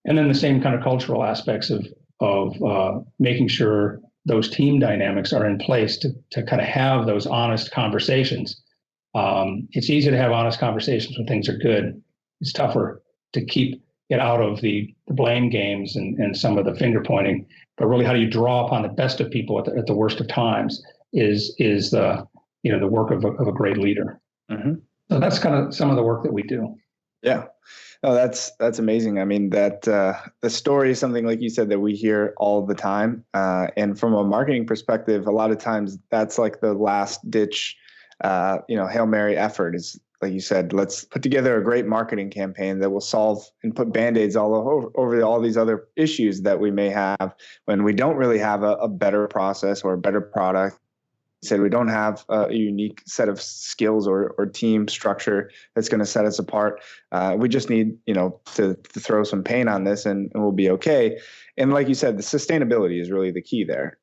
Speaker 3: And then the same kind of cultural aspects of making sure those team dynamics are in place to kind of have those honest conversations. It's easy to have honest conversations when things are good. It's tougher to keep it out of the blame games and some of the finger pointing. But really, how do you draw upon the best of people at the worst of times is the work of a great leader. Mm-hmm. So that's kind of some of the work that we do.
Speaker 2: Yeah. No, that's amazing. I mean, that the story is something, like you said, that we hear all the time. And from a marketing perspective, a lot of times that's like the last ditch, Hail Mary effort is, like you said, let's put together a great marketing campaign that will solve and put Band-Aids all over all these other issues that we may have when we don't really have a better process or a better product. Said we don't have a unique set of skills or team structure that's going to set us apart. We just need, to throw some paint on this and we'll be okay. And like you said, the sustainability is really the key there.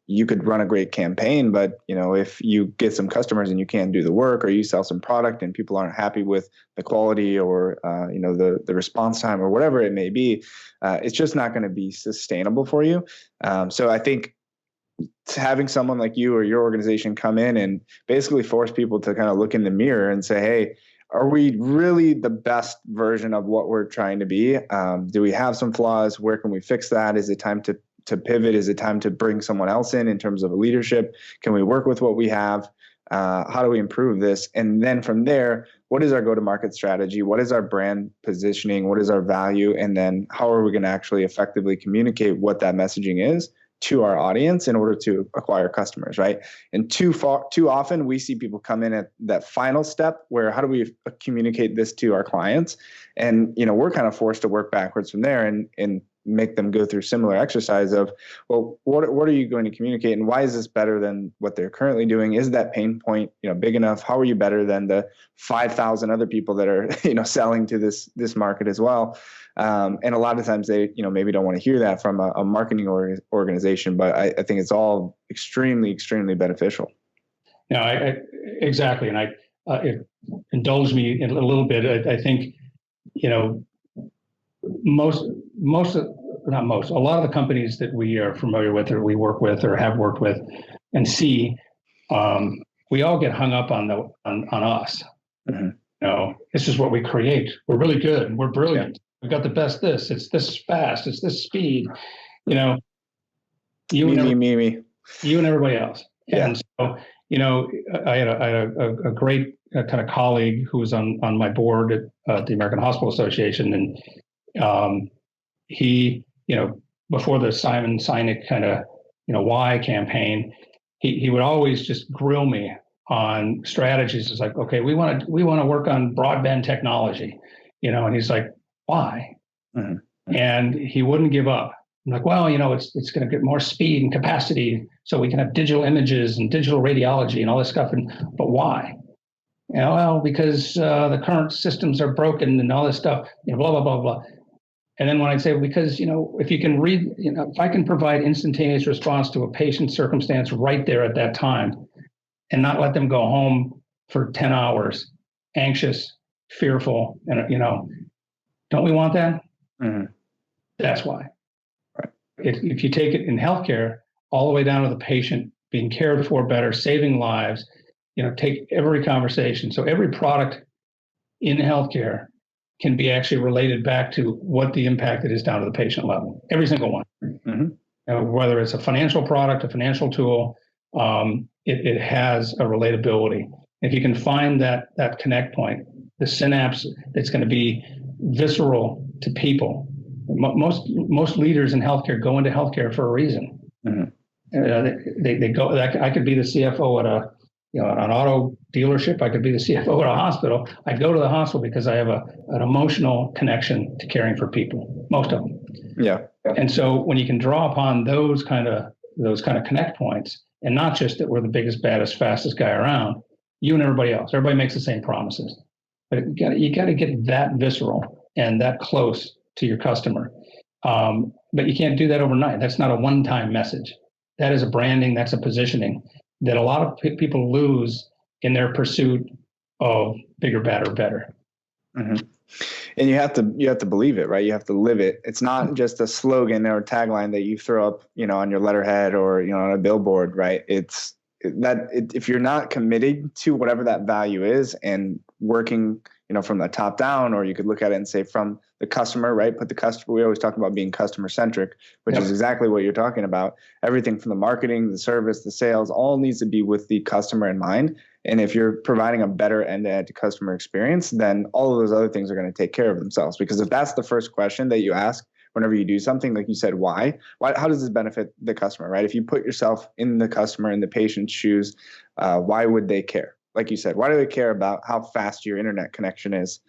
Speaker 2: You could run a great campaign, but if you get some customers and you can't do the work, or you sell some product and people aren't happy with the quality or the response time or whatever it may be, it's just not going to be sustainable for you. So I think having someone like you or your organization come in and basically force people to kind of look in the mirror and say, hey, are we really the best version of what we're trying to be? Do we have some flaws? Where can we fix that? Is it time to pivot? Is it time to bring someone else in terms of leadership? Can we work with what we have? How do we improve this? And then from there, what is our go-to-market strategy? What is our brand positioning? What is our value? And then how are we going to actually effectively communicate what that messaging is to our audience in order to acquire customers, right? And too often we see people come in at that final step where how do we communicate this to our clients? And, we're kind of forced to work backwards from there and make them go through similar exercise of, well, what are you going to communicate and why is this better than what they're currently doing? Is that pain point, big enough? How are you better than the 5,000 other people that are, selling to this market as well? And a lot of times they, maybe don't want to hear that from a marketing organization, but I think it's all extremely, extremely beneficial.
Speaker 3: Yeah, exactly. And indulge me in a little bit. I think, a lot of the companies that we are familiar with or we work with or have worked with and see, we all get hung up on us. Mm-hmm. This is what we create. We're really good. We're brilliant. We've got the best this. It's this fast. It's this speed. You and everybody else.
Speaker 2: Yeah.
Speaker 3: And so, I had a great kind of colleague who was on my board at the American Hospital Association, and he, before the Simon Sinek kind of, why campaign, he would always just grill me on strategies. It's like, okay, we want to work on broadband technology, and he's like, why? Mm-hmm. And he wouldn't give up. I'm like, well, it's going to get more speed and capacity so we can have digital images and digital radiology and all this stuff. But why? Well, because the current systems are broken and all this stuff, blah, blah, blah, blah. And then when I say, because, if you can read, if I can provide instantaneous response to a patient's circumstance right there at that time and not let them go home for 10 hours, anxious, fearful, and, don't we want that? Mm-hmm. That's why.
Speaker 2: Right.
Speaker 3: If you take it in healthcare, all the way down to the patient being cared for better, saving lives, take every conversation. So every product in healthcare can be actually related back to what the impact it is down to the patient level. Every single one.
Speaker 2: Mm-hmm.
Speaker 3: Whether it's a financial product, a financial tool, it has a relatability. If you can find that connect point, the synapse that's going to be visceral to people. Most leaders in healthcare go into healthcare for a reason.
Speaker 2: Mm-hmm.
Speaker 3: They go. I could be the CFO at an auto dealership. I could be the CFO at a hospital. I go to the hospital because I have an emotional connection to caring for people. Most of them.
Speaker 2: Yeah.
Speaker 3: And so when you can draw upon those kind of connect points, and not just that we're the biggest, baddest, fastest guy around, you and everybody else. Everybody makes the same promises, but you got to get that visceral and that close to your customer. But you can't do that overnight. That's not a one-time message. That is a branding. That's a positioning that a lot of people lose in their pursuit of bigger, badder, better.
Speaker 2: Mm-hmm. And you have to believe it, right? You have to live it. It's not just a slogan or a tagline that you throw up, on your letterhead or on a billboard, right? If you're not committed to whatever that value is and working, from the top down, or you could look at it and say from the customer, right? Put the customer. We always talk about being customer centric, which is exactly what you're talking about. Everything from the marketing, the service, the sales, all needs to be with the customer in mind. And if you're providing a better end-to-end customer experience, then all of those other things are going to take care of themselves. Because if that's the first question that you ask whenever you do something, like you said, why, how does this benefit the customer, right? If you put yourself in the customer, in the patient's shoes, why would they care? Like you said, why do they care about how fast your internet connection is?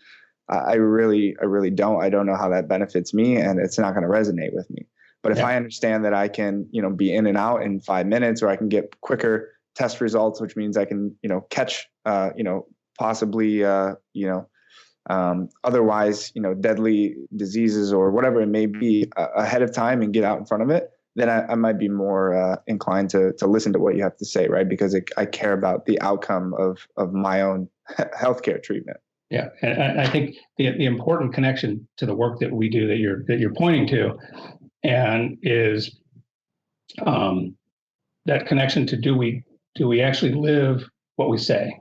Speaker 2: I really don't. I don't know how that benefits me, and it's not going to resonate with me. But if I understand that I can, be in and out in 5 minutes, or I can get quicker test results, which means I can, catch, possibly, otherwise, deadly diseases or whatever it may be ahead of time and get out in front of it, then I might be more inclined to listen to what you have to say, right? Because I care about the outcome of my own healthcare treatment.
Speaker 3: Yeah, and I think the important connection to the work that we do that you're pointing to, and is that connection to do we actually live what we say,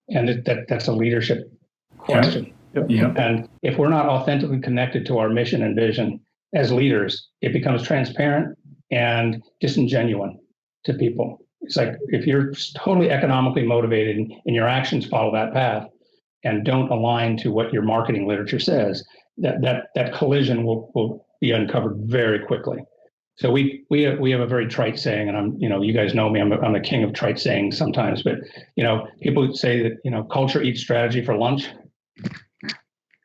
Speaker 3: and that's a leadership question.
Speaker 1: Yeah.
Speaker 3: And if we're not authentically connected to our mission and vision as leaders, it becomes transparent and disingenuous to people. It's like if you're totally economically motivated and your actions follow that path and don't align to what your marketing literature says, that collision will be uncovered very quickly. So we have a very trite saying, and you guys know me, I'm the king of trite sayings sometimes, but people say that culture eats strategy for lunch.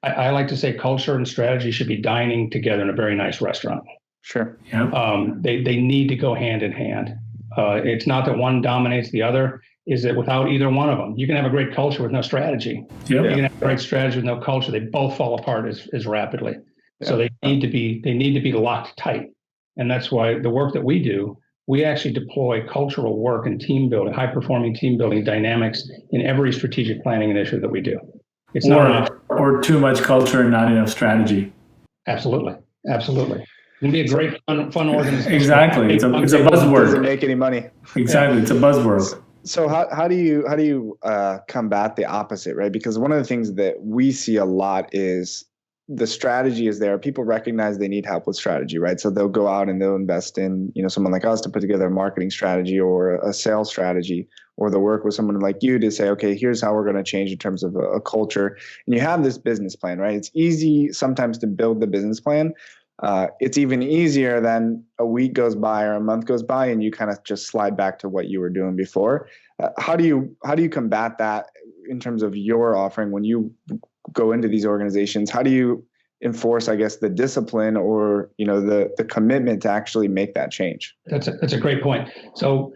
Speaker 3: I like to say culture and strategy should be dining together in a very nice restaurant.
Speaker 2: Sure.
Speaker 1: Yeah.
Speaker 3: They need to go hand in hand. It's not that one dominates the other. Is that without either one of them, you can have a great culture with no strategy.
Speaker 1: Yep.
Speaker 3: You can have a great strategy with no culture. They both fall apart as rapidly.
Speaker 2: Yeah.
Speaker 3: So they need to be locked tight. And that's why the work that we do, we actually deploy cultural work and team building, high performing team building dynamics in every strategic planning initiative that we do. It's
Speaker 2: or
Speaker 1: too much culture and not enough strategy.
Speaker 3: Absolutely. It can be a great fun organization.
Speaker 1: Exactly. It's a buzzword.
Speaker 2: Doesn't make any money.
Speaker 1: Exactly. Yeah. It's a buzzword.
Speaker 2: So how do you combat the opposite, right? Because one of the things that we see a lot is the strategy is there. People recognize they need help with strategy, right? So they'll go out and they'll invest in, someone like us to put together a marketing strategy or a sales strategy, or they'll work with someone like you to say, okay, here's how we're going to change in terms of a culture. And you have this business plan, right? It's easy sometimes to build the business plan. It's even easier than a week goes by or a month goes by and you kind of just slide back to what you were doing before. How do you combat that in terms of your offering when you go into these organizations? How do you enforce, I guess, the discipline or the commitment to actually make that change?
Speaker 3: That's a great point. So,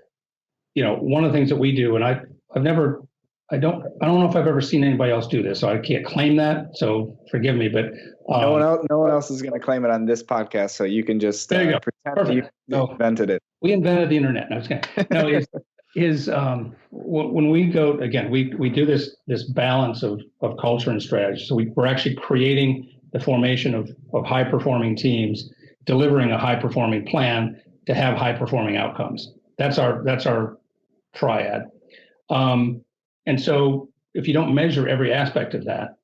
Speaker 3: one of the things that we do, and I don't know if I've ever seen anybody else do this, so I can't claim that. So forgive me, but
Speaker 2: no one else is going to claim it on this podcast. So you can just pretend that you invented it.
Speaker 3: We invented the internet. No, when we go again, we do this balance of culture and strategy. So we're actually creating the formation of high performing teams delivering a high performing plan to have high performing outcomes. That's our triad. And so if you don't measure every aspect of that,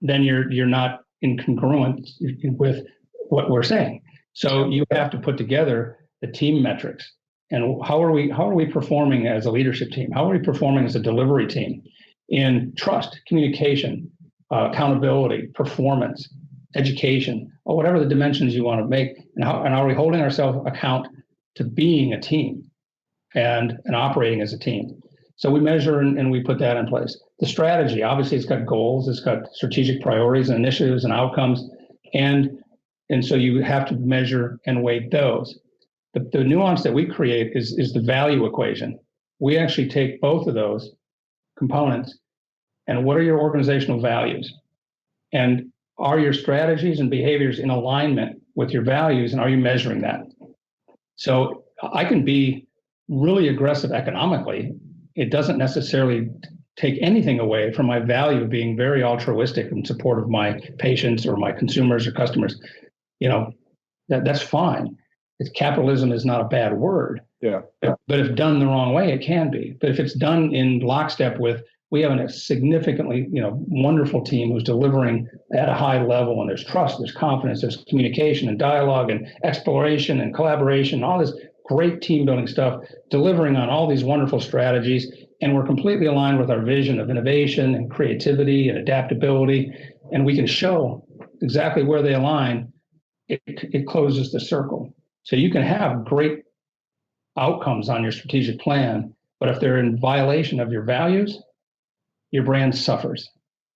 Speaker 3: then you're not incongruent with what we're saying. So you have to put together the team metrics. And how are we performing as a leadership team? How are we performing as a delivery team in trust, communication, accountability, performance, education, or whatever the dimensions you want to make? And are we holding ourselves account to being a team and operating as a team? So we measure and we put that in place. The strategy, obviously, it's got goals, it's got strategic priorities and initiatives and outcomes, and so you have to measure and weight those. The nuance that we create is the value equation. We actually take both of those components and what are your organizational values? And are your strategies and behaviors in alignment with your values, and are you measuring that? So I can be really aggressive economically. It doesn't necessarily take anything away from my value of being very altruistic in support of my patients or my consumers or customers. That's fine. Capitalism is not a bad word.
Speaker 2: Yeah.
Speaker 3: But if done the wrong way, it can be. But if it's done in lockstep with, we have a significantly, wonderful team who's delivering at a high level, and there's trust, there's confidence, there's communication and dialogue and exploration and collaboration, all this great team building stuff, delivering on all these wonderful strategies, and we're completely aligned with our vision of innovation and creativity and adaptability, and we can show exactly where they align, it closes the circle. So you can have great outcomes on your strategic plan, but if they're in violation of your values, your brand suffers.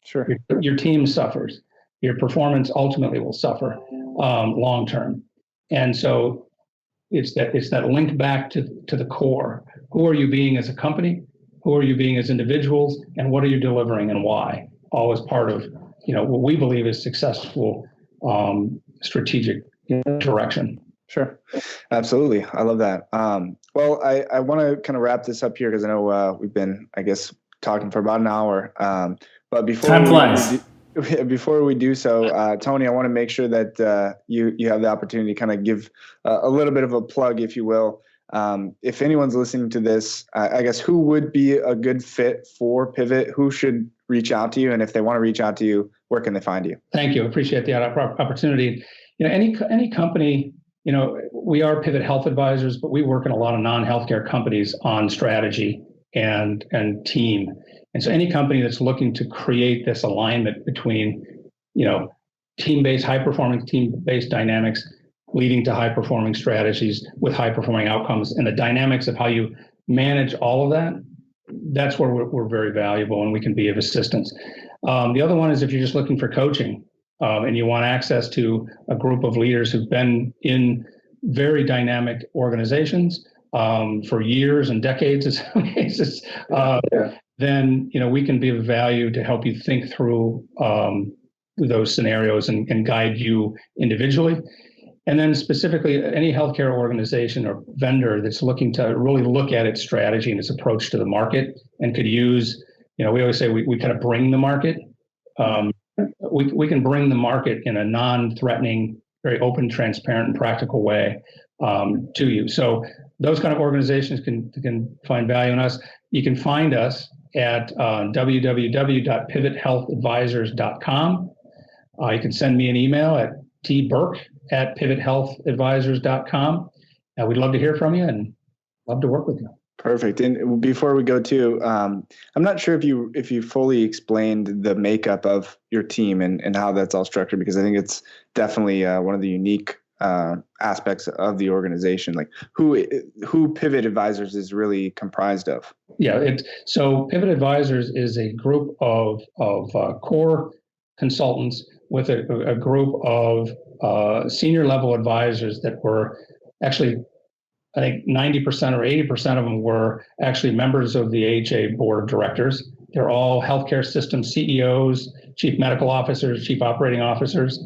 Speaker 2: Sure.
Speaker 3: Your team suffers. Your performance ultimately will suffer long term. And so it's that link back to the core. Who are you being as a company? Who are you being as individuals? And what are you delivering and why? All as part of what we believe is successful strategic direction.
Speaker 2: Sure. Absolutely. I love that. Well, I want to kind of wrap this up here because I know we've been, talking for about an hour. But before we do so, Tony, I want to make sure that you have the opportunity to kind of give a little bit of a plug, if you will. If anyone's listening to this, I guess who would be a good fit for Pivot? Who should reach out to you? And if they want to reach out to you, where can they find you?
Speaker 3: Thank you. Appreciate the opportunity. Any company, we are Pivot Health Advisors, but we work in a lot of non-healthcare companies on strategy and team. And so any company that's looking to create this alignment between, high-performing team-based dynamics leading to high-performing strategies with high-performing outcomes, and the dynamics of how you manage all of that, that's where we're very valuable and we can be of assistance. The other one is if you're just looking for coaching and you want access to a group of leaders who've been in very dynamic organizations for years and decades in some cases, then we can be of value to help you think through those scenarios and guide you individually. And then specifically, any healthcare organization or vendor that's looking to really look at its strategy and its approach to the market and could use, we always say we kind of bring the market. We can bring the market in a non-threatening, very open, transparent, and practical way to you. So those kind of organizations can find value in us. You can find us at www.pivothealthadvisors.com. You can send me an email at tburke@pivothealthadvisors.com. We'd love to hear from you and love to work with you.
Speaker 2: Perfect. And before we go to, I'm not sure if you fully explained the makeup of your team and how that's all structured, because I think it's definitely one of the unique aspects of the organization, like who Pivot Advisors is really comprised of.
Speaker 3: Yeah. So Pivot Advisors is a group of core consultants with a group of senior level advisors that were actually, I think 90% or 80% of them were actually members of the AHA board of directors. They're all healthcare system CEOs, chief medical officers, chief operating officers,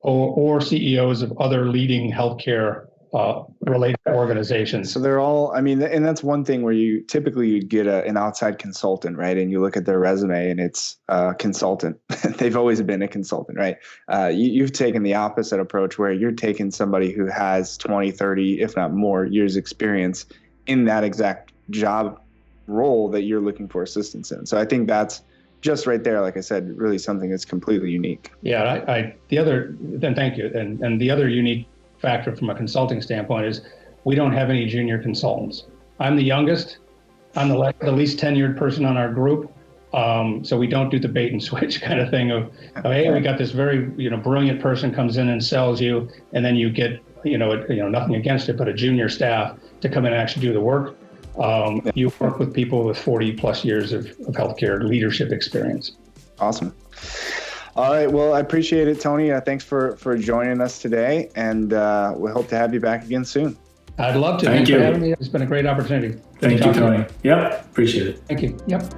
Speaker 3: or CEOs of other leading healthcare related organizations.
Speaker 2: So they're all, I mean, and that's one thing where you typically get an outside consultant, right? And you look at their resume and it's a consultant. They've always been a consultant, right? You've taken the opposite approach where you're taking somebody who has 20, 30, if not more years experience in that exact job role that you're looking for assistance in. So I think that's just right there, like I said, really something that's completely unique.
Speaker 3: Yeah, thank you. And the other unique factor from a consulting standpoint is we don't have any junior consultants. I'm the youngest. I'm the least tenured person on our group. So we don't do the bait and switch kind of thing of, hey, we got this very brilliant person comes in and sells you, and then you get nothing against it, but a junior staff to come in and actually do the work. You work with people with 40 plus years of healthcare leadership experience.
Speaker 2: Awesome. All right. Well, I appreciate it, Tony. Thanks for joining us today, and we hope to have you back again soon.
Speaker 3: I'd love to.
Speaker 1: Thank you.
Speaker 3: For having me. It's been a great opportunity.
Speaker 1: Thank you, Tony. Yep. Appreciate it.
Speaker 3: Thank you. Yep.